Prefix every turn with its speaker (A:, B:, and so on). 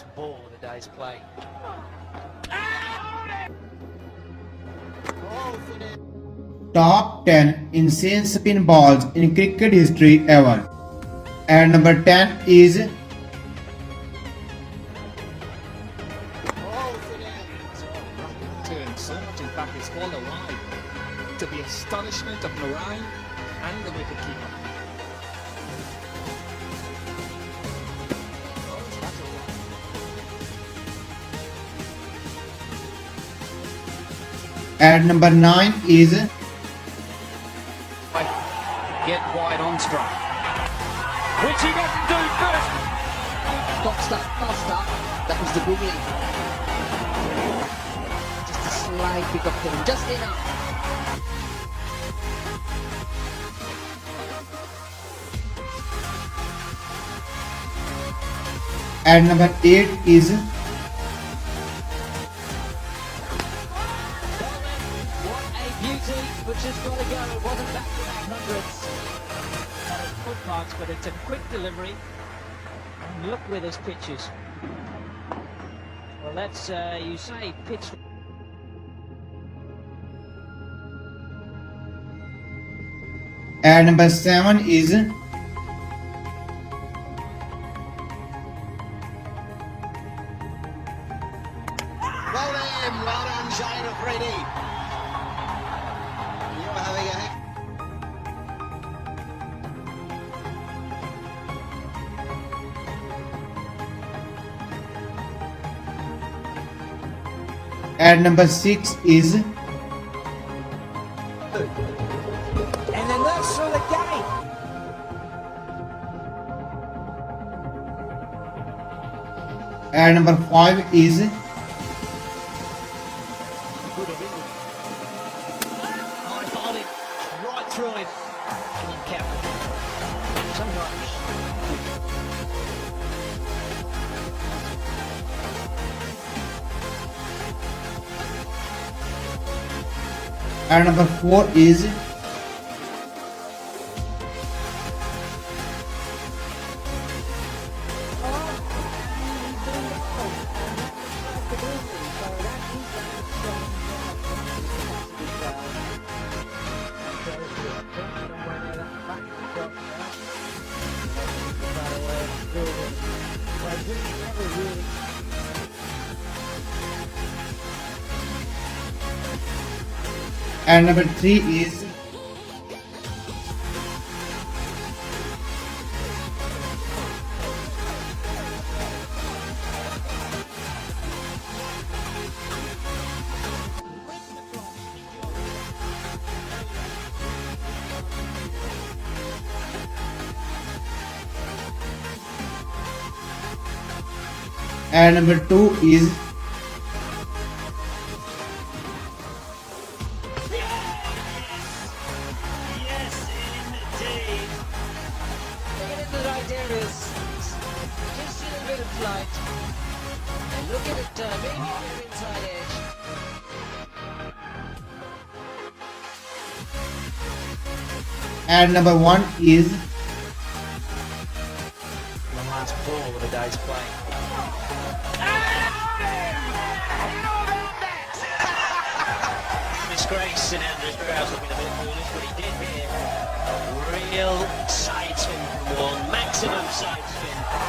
A: last ball of the day's play.
B: Top 10 insane spin balls in cricket history ever. And number 10 is
C: Turn so much, in fact, it's all alive to the astonishment of Narine and the wicketkeeper.
B: and number 9 is
A: Get wide on strike. Which he doesn't do first.
D: Fast up. That was the boogie. Just a slight pick up him, just enough.
B: and number 8 is
D: What a beauty, which has got to go. It wasn't back-to-back hundreds.
A: Foot marks, but it's a quick delivery. And look where this pitch is. Well, that's, you say, pitch.
B: and number 7 is
E: Well done, Shane Afridi. You're having a heck.
B: and number 6 is
D: And then that's through the gate.
B: and number 5 is
A: Good of England. High bowling, right through him. Captain. Sometimes.
B: and number 4 is and number 3 is and number 2 is
D: Take it in the right areas. Just a little bit of flight. And look at it, maybe we're inside edge.
B: and number 1 is
A: The last ball of the day's play. Disgrace, St Andrews Crowds looking a bit foolish, but he did here. Real side spin from one, maximum side spin.